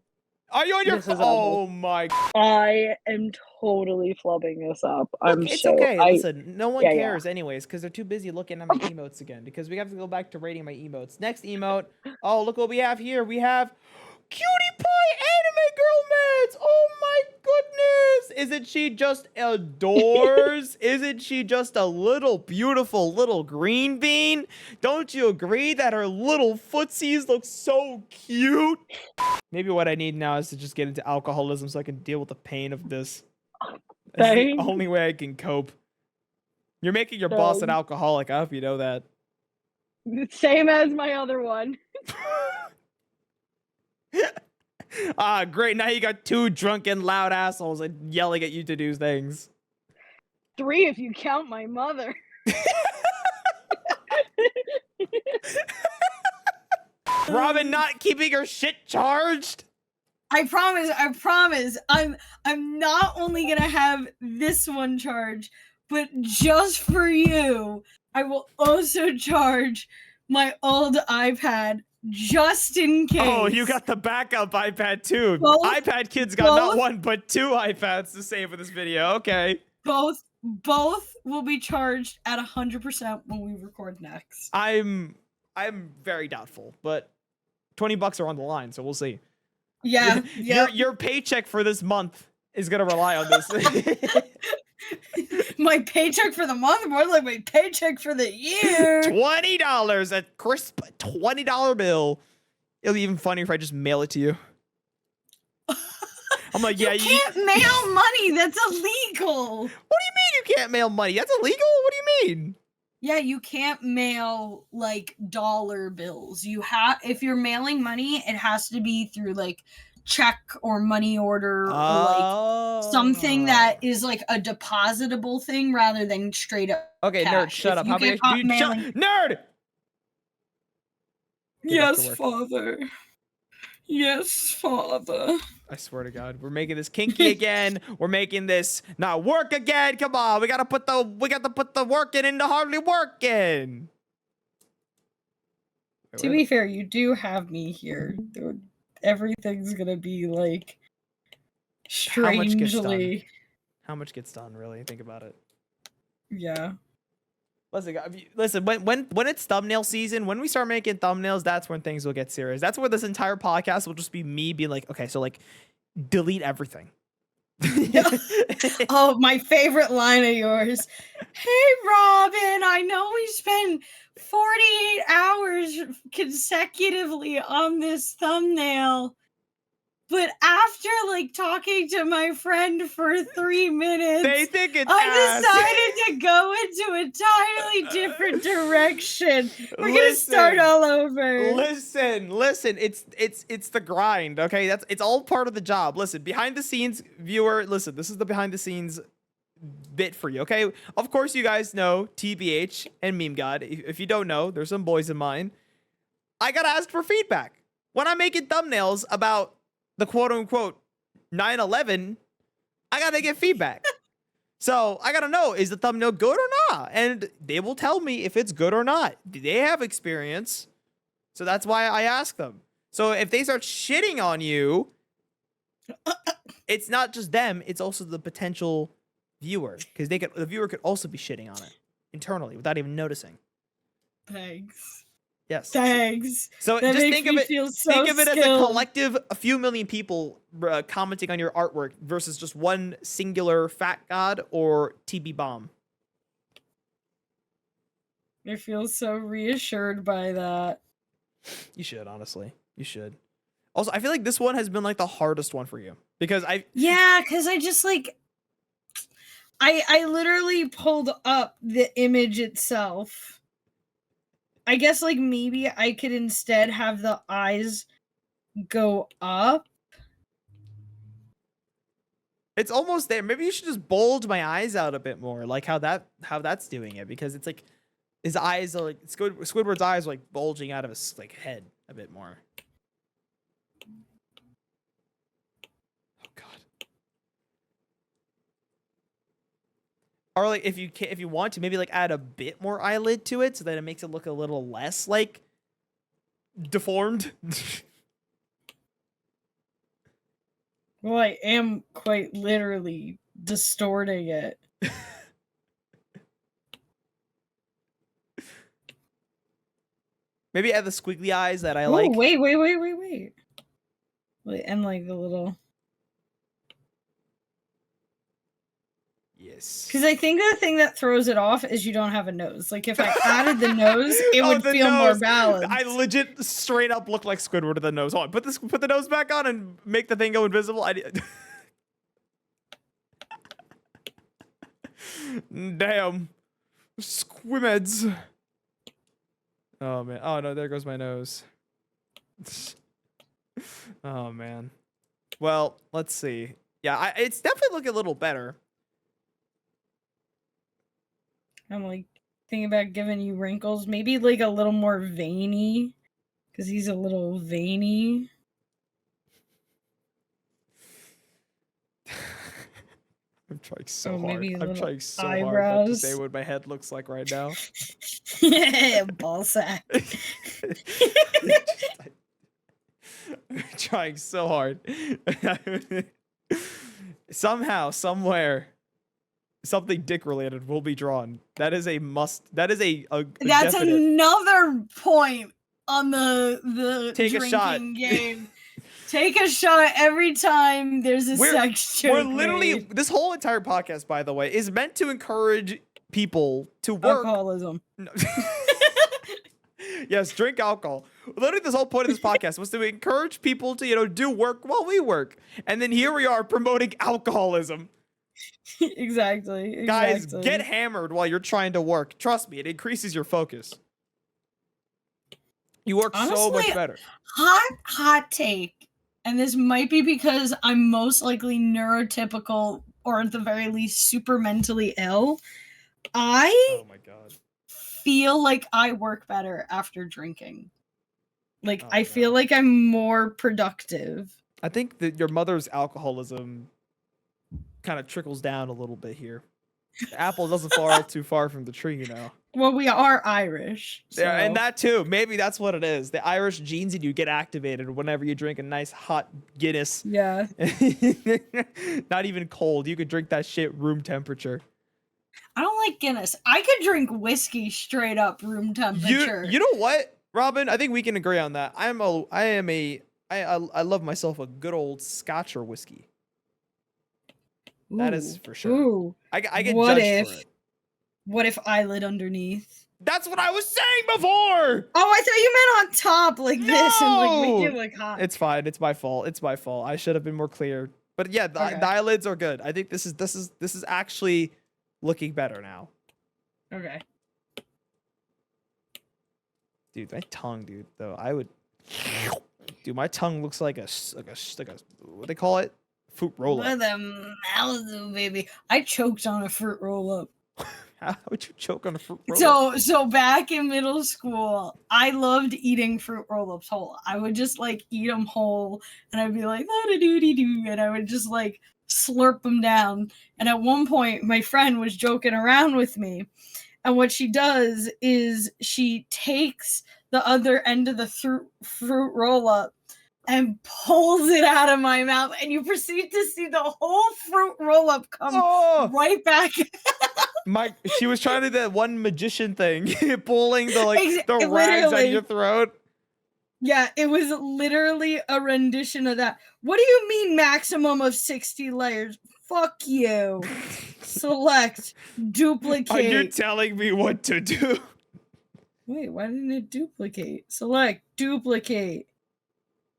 Are you on your phone? Oh my! I am totally flubbing this up. It's okay. Listen, no one cares anyways, because they're too busy looking at my emotes again. Because we have to go back to rating my emotes. Next emote. Oh, look what we have here. We have Cutie Pie Anime Girl Medz. Oh my goodness! Isn't she just adores? Isn't she just a little beautiful little green bean? Don't you agree that her little footsies look so cute? Maybe what I need now is to just get into alcoholism so I can deal with the pain of this. That's the only way I can cope. You're making your boss an alcoholic. I hope you know that. Same as my other one. Ah, great. Now you got 2 drunken, loud assholes yelling at you to do things. 3 if you count my mother. Robyn not keeping her shit charged. I promise. I'm not only gonna have this one charge, but just for you, I will also charge my old iPad just in case. Oh, you got the backup iPad too. Both- iPad kids got not both- 1 but 2 iPads to save for this video. Okay. Both will be charged at 100% when we record next. I'm very doubtful, but $20 are on the line, so we'll see. Yeah. Your paycheck for this month is gonna rely on this. My paycheck for the month, more like my paycheck for the year. $20, a crisp $20 bill. It'll be even funnier if I just mail it to you. I'm like, yeah, you can't mail money. That's illegal. What do you mean you can't mail money? That's illegal? What do you mean? Yeah, you can't mail like dollar bills. You have, if you're mailing money, it has to be through like check or money order or like something that is like a depositable thing rather than straight up. Okay, cash. nerd, shut If up. you How get about caught you mailing- nerd? Get back to Yes, work. father. Yes, father. I swear to God, we're making this kinky again. We're making this not work again. Come on, we gotta put the working into hardly working. Wait, To be fair, you do have me here. Everything's gonna be like How much gets done? strangely. How much gets done? Really, think about it. Yeah. Listen. When it's thumbnail season, when we start making thumbnails, that's when things will get serious. That's where this entire podcast will just be me being like, okay, so like, delete everything. Oh, my favorite line of yours. Hey, Robyn, I know we spent 48 hours consecutively on this thumbnail, but after like talking to my friend for 3 minutes, They think it's I decided to go into an entirely different direction. We're gonna start all over. Listen. It's the grind. Okay, it's all part of the job. Listen, behind the scenes viewer. Listen, this is the behind the scenes bit for you. Okay, of course you guys know TBH and Meme God. If you don't know, there's some boys of mine. I gotta ask for feedback when I'm making thumbnails about the quote unquote 9/11. I gotta get feedback. So I gotta know, is the thumbnail good or not? And they will tell me if it's good or not. They have experience. So that's why I ask them. So if they start shitting on you, it's not just them, it's also the potential viewer. Because the viewer could also be shitting on it internally without even noticing. Thanks. Yes. Thanks. So That just makes think of me it. feel so Think of it as a skilled. collective, a few million people commenting on your artwork versus just one singular fat god or TB bomb. I feel so reassured by that. You should, honestly. You should. Also, I feel like this one has been like the hardest one for you because Yeah, because I just like I literally pulled up the image itself. I guess like maybe I could instead have the eyes go up. it's almost there. Maybe you should just bulge my eyes out a bit more, like how that's doing it, because it's like his eyes are like Squidward's eyes are like bulging out of his like head a bit more. Oh God. Or like if you want to maybe like add a bit more eyelid to it so that it makes it look a little less like deformed. Well, I am quite literally distorting it. Maybe add the squiggly eyes that I Oh, like. wait. Wait, and like the little. Yes. Because I think the thing that throws it off is you don't have a nose. Like if I added the nose, it Oh, would the feel more nose. balanced. I legit straight up look like Squidward with the nose. Hold on, put the nose back on and make the thing go invisible. Damn. Squimeds. Oh man. Oh no, there goes my nose. Oh man. Well, let's see. Yeah, it's definitely looking a little better. I'm like thinking about giving you wrinkles, maybe like a little more veiny, because he's a little veiny. I'm trying so Oh, hard. maybe a I'm little trying so hard not to eyebrows. say what my head looks like right now. Ball sack. I'm trying so hard. Somehow, somewhere, something dick related will be drawn. That is a must. That is a That's definite. another point on the Take a drinking shot. game. Take a shot every time there's a sex joke. We're literally made. this whole entire podcast, by the way, is meant to encourage people to work. Alcoholism. No. Yes, drink alcohol. Literally, this whole point of this podcast was to encourage people to, do work while we work. And then here we are promoting alcoholism. Exactly. Guys, get hammered while you're trying to work. Trust me, it increases your focus. You work so much Honestly, better. Hot take. And this might be because I'm most likely neurotypical or at the very least super mentally ill. Oh my god. Feel like I work better after drinking. Like, Oh, I feel like I'm more productive. I think that your mother's alcoholism kind of trickles down a little bit here. The apple doesn't fall too far from the tree, Well, we are Irish. So. Yeah, and that too. Maybe that's what it is. The Irish genes in you get activated whenever you drink a nice hot Guinness. Yeah. Not even cold. You could drink that shit room temperature. I don't like Guinness. I could drink whiskey straight up room temperature. You know what, Robyn? I think we can agree on that. I love myself a good old Scotch or whiskey. That is for sure. Ooh. I get What judged for if? it. What if eyelid underneath? That's what I was saying before. Oh, I thought you meant on top like this and like make No! it like hot. It's fine. It's my fault. It's my fault. I should have been more clear. But yeah, the eyelids are good. I think this is actually looking better now. Okay. Dude, my tongue, dude. Though I would, dude, my tongue looks like a what they call it, fruit roll up. What the Malibu, baby. I choked on a fruit roll up. How would you choke on a fruit roll up? So back in middle school, I loved eating fruit roll-ups whole. I would just like eat them whole, and I'd be like, "Da-da-doo-dee-doo," and I would just like slurp them down. And at one point, my friend was joking around with me, and what she does is she takes the other end of the fruit roll-up and pulls it out of my mouth, and you proceed to see the whole fruit roll-up come right back. She was trying to do that one magician thing, pulling the rags literally. out your throat. Yeah, it was literally a rendition of that. What do you mean maximum of 60 layers? Fuck you. Select. Duplicate. Are you telling me what to do? Wait, why didn't it duplicate? Select. Duplicate.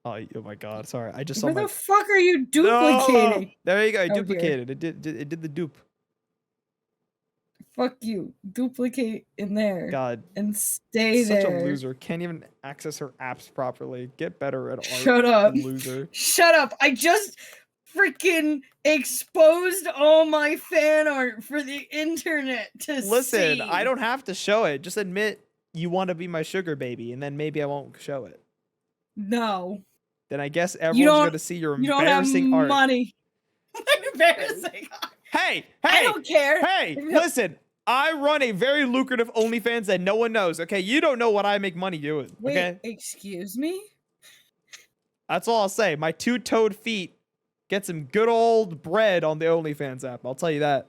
Oh my god, sorry. I just saw Where the fuck are you duplicating? No! There you go. I Oh, duplicated. It did the dupe. Fuck you. Duplicate in there. God. And stay Such there. a loser. Can't even access her apps properly. Get better at art. Shut up. Loser. Shut up. I just freaking exposed all my fan art for the internet to see. Listen, I don't have to show it. Just admit you want to be my sugar baby, and then maybe I won't show it. No. Then I guess everyone's going to see your embarrassing you don't have art. money. Embarrassing art. Hey! I don't care. Hey! Listen, I run a very lucrative OnlyFans that no one knows, okay? You don't know what I make money doing, okay? Wait, excuse me? That's all I'll say. My two-toed feet get some good old bread on the OnlyFans app. I'll tell you that.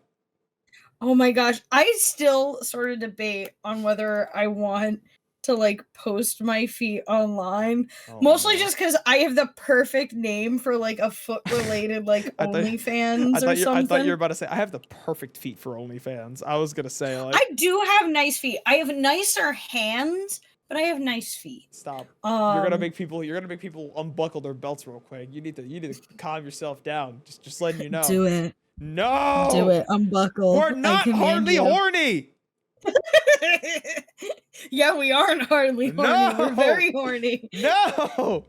Oh my gosh. I still sort of debate on whether I want to like post my feet online. Mostly just because I have the perfect name for like a foot related like OnlyFans or something. I thought you were about to say I have the perfect feet for OnlyFans. I was gonna say like I do have nice feet. I have nicer hands, but I have nice feet. Stop. You're gonna make people unbuckle their belts real quick. You need to calm yourself down. Just letting you know. Do it. No. Do it. Unbuckle. We're not hardly horny. Yeah, we aren't hardly horny. No. We're very horny. No.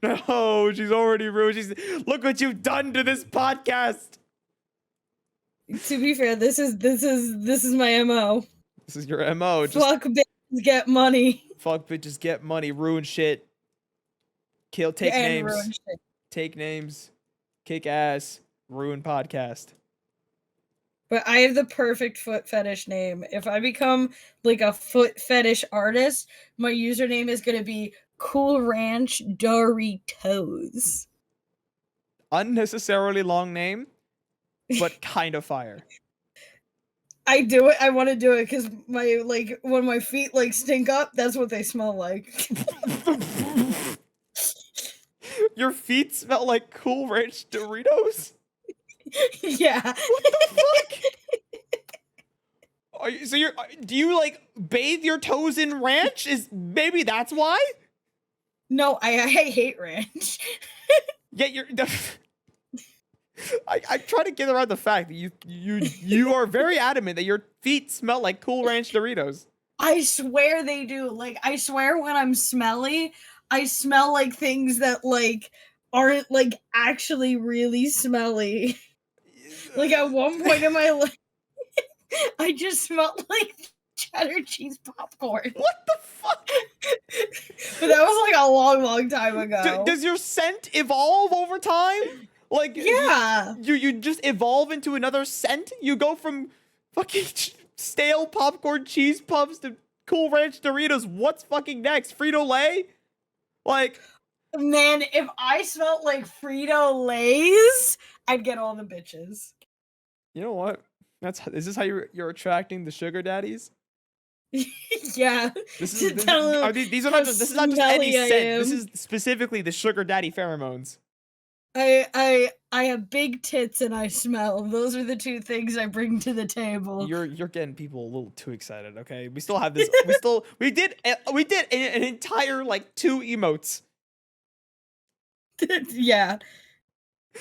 No, she's already ruined. Look what you've done to this podcast. To be fair, this is my MO. This is your MO. Fuck bitches, get money. Fuck bitches, get money, ruin shit. Take And names. ruin shit. Take names. Kick ass. Ruin podcast. But I have the perfect foot fetish name. If I become like a foot fetish artist, my username is gonna be Cool Ranch Doritos. Unnecessarily long name, but kind of fire. I do it. I want to do it because my when my feet stink up, that's what they smell like. Your feet smell like Cool Ranch Doritos? Yeah. What the fuck? Do you bathe your toes in ranch? Maybe that's why? No, I hate ranch. Yeah, I try to get around the fact that you are very adamant that your feet smell like Cool Ranch Doritos. I swear they do. I swear when I'm smelly, I smell like things that aren't actually really smelly. At one point in my life, I just smelled like cheddar cheese popcorn. What the fuck? But that was a long, long time ago. Does your scent evolve over time? Yeah. You just evolve into another scent? You go from fucking stale popcorn cheese puffs to Cool Ranch Doritos. What's fucking next? Frito-Lay? Man, if I smelled like Frito-Lays, I'd get all the bitches. You know what? Is this how you're attracting the sugar daddies? Yeah. This is not just any scent. This is specifically the sugar daddy pheromones. I have big tits and I smell. Those are the two things I bring to the table. You're getting people a little too excited, okay? We still have this. we did an entire 2 emotes. Yeah.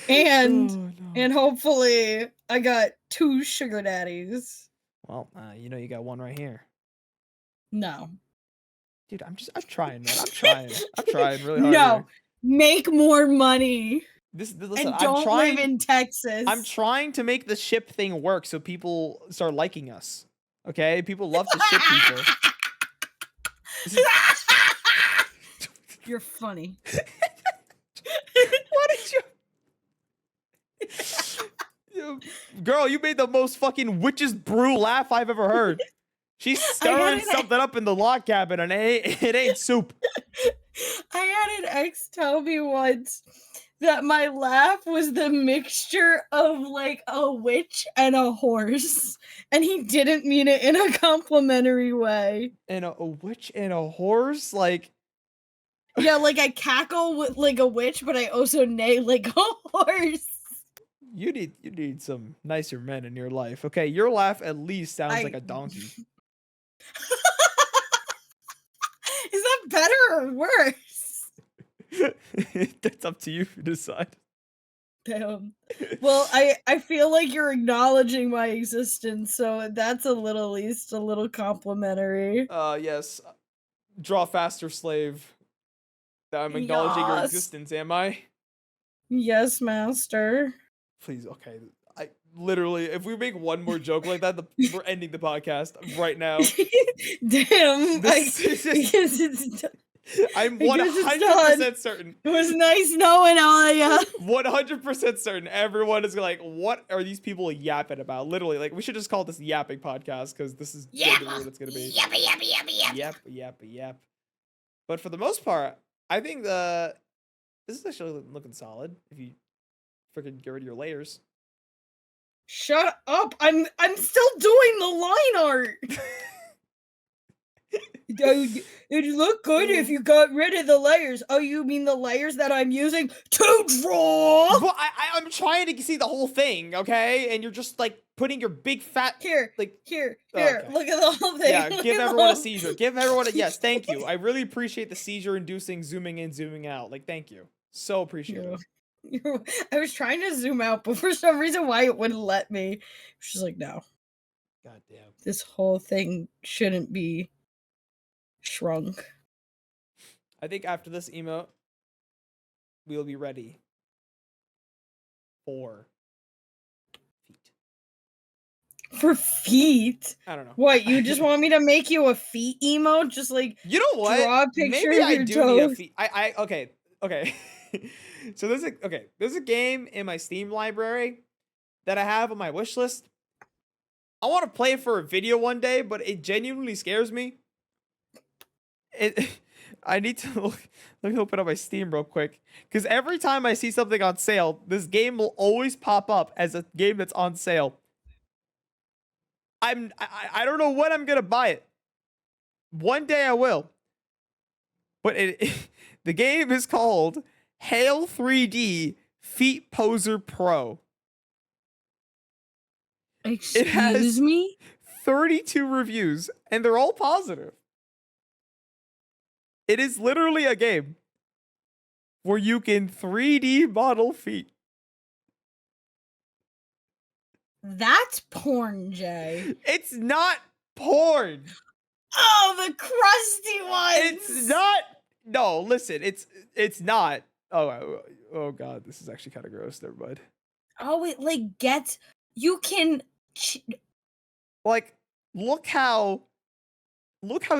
And Oh, no. and hopefully I got 2 sugar daddies. Well, you got one right here. No. Dude, I'm trying, man. I'm trying really hard. No. Here. Make more money. Listen, and don't live in Texas. I'm trying to make the ship thing work so people start liking us. Okay? People love to ship people. You're funny. What did you... Girl, you made the most fucking witch's brew laugh I've ever heard. She's stirring something up in the log cabin and it ain't soup. I had an ex tell me once that my laugh was the mixture of a witch and a horse. And he didn't mean it in a complimentary way. And a witch and a horse? Yeah, I cackle with a witch, but I also neigh like a horse. You need some nicer men in your life. Okay, your laugh at least sounds like a donkey. Is that better or worse? That's up to you to decide. Damn. Well, I feel like you're acknowledging my existence, so that's at least a little complimentary. Yes. Draw faster, slave. I'm acknowledging your existence, am I? Yes, master. Please, okay. I literally, if we make one more joke like that, we're ending the podcast right now. Damn. I'm 100% certain. It was nice knowing all ya. 100% certain. Everyone is what are these people yapping about? Literally, we should just call this yapping podcast because this is what it's gonna be. Yap. But for the most part, I think this is actually looking solid. If you freaking get rid of your layers. Shut up! I'm still doing the line art. It'd look good if you got rid of the layers. Oh, you mean the layers that I'm using to draw? Well, I'm trying to see the whole thing, okay? And you're just putting your big fat here. Okay. Look at the whole thing. Yeah, give everyone a seizure. Give everyone a yes. Thank you. I really appreciate the seizure-inducing zooming in, zooming out. Thank you. So appreciate it. I was trying to zoom out, but for some reason, why it wouldn't let me. She's like, no. God damn. This whole thing shouldn't be shrunk. I think after this emote, we will be ready for feet. For feet? I don't know. What, you just want me to make you a feet emote? Just like You know what? draw a picture Maybe of I your do need a toes? feet. Okay. So there's a game in my Steam library that I have on my wish list. I want to play it for a video one day, but it genuinely scares me. I need to let me open up my Steam real quick, because every time I see something on sale, this game will always pop up as a game that's on sale. I don't know when I'm gonna buy it. One day I will. But the game is called Hail 3D Feet Poser Pro. Excuse me? 32 reviews, and they're all positive. It is literally a game where you can 3D model feet. That's porn, Jay. It's not porn. Oh, the crusty ones. It's not. No, listen. It's not. Oh god, this is actually kind of gross. Never mind. Oh, it like gets. You can. Like, look how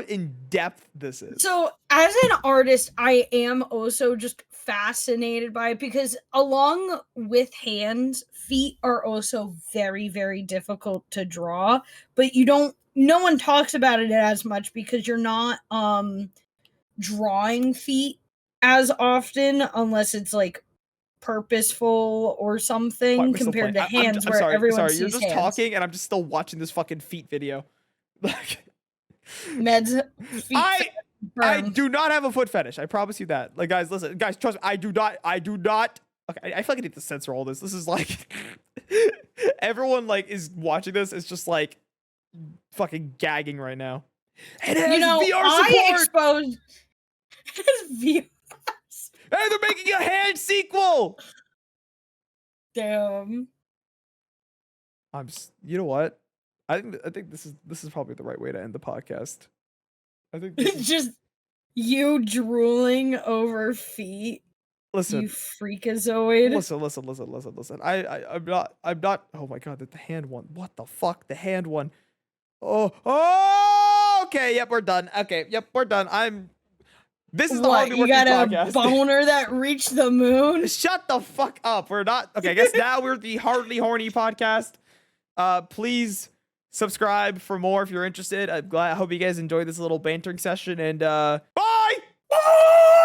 in depth this is. So, as an artist, I am also just fascinated by it because, along with hands, feet are also very, very difficult to draw. But no one talks about it as much because you're not drawing feet as often unless it's like purposeful or something compared to hands I'm where sorry, everyone sees you're just hands. talking and I'm just still watching this fucking feet video. Like, Medz feet. I do not have a foot fetish. I promise you that. Like, guys, listen, guys, trust me. I do not. Okay, I feel like I need to censor all this. This is like everyone like is watching this is just like fucking gagging right now. It has VR support. I exposed VR. Hey, they're making a hand sequel. Damn. You know what? I think this is probably the right way to end the podcast. I think Just you drooling over feet. Listen. You freakazoid. Listen. I'm not. Oh my god, the hand one. What the fuck? The hand one. Oh. Okay. Yep, we're done. Okay. Yep, we're done. This is the hardly working podcast. You got a boner that reached the moon? Shut the fuck up. We're not. Okay, I guess now we're the Hardly Horny podcast. Please subscribe for more if you're interested. I hope you guys enjoyed this little bantering session, and bye! Bye!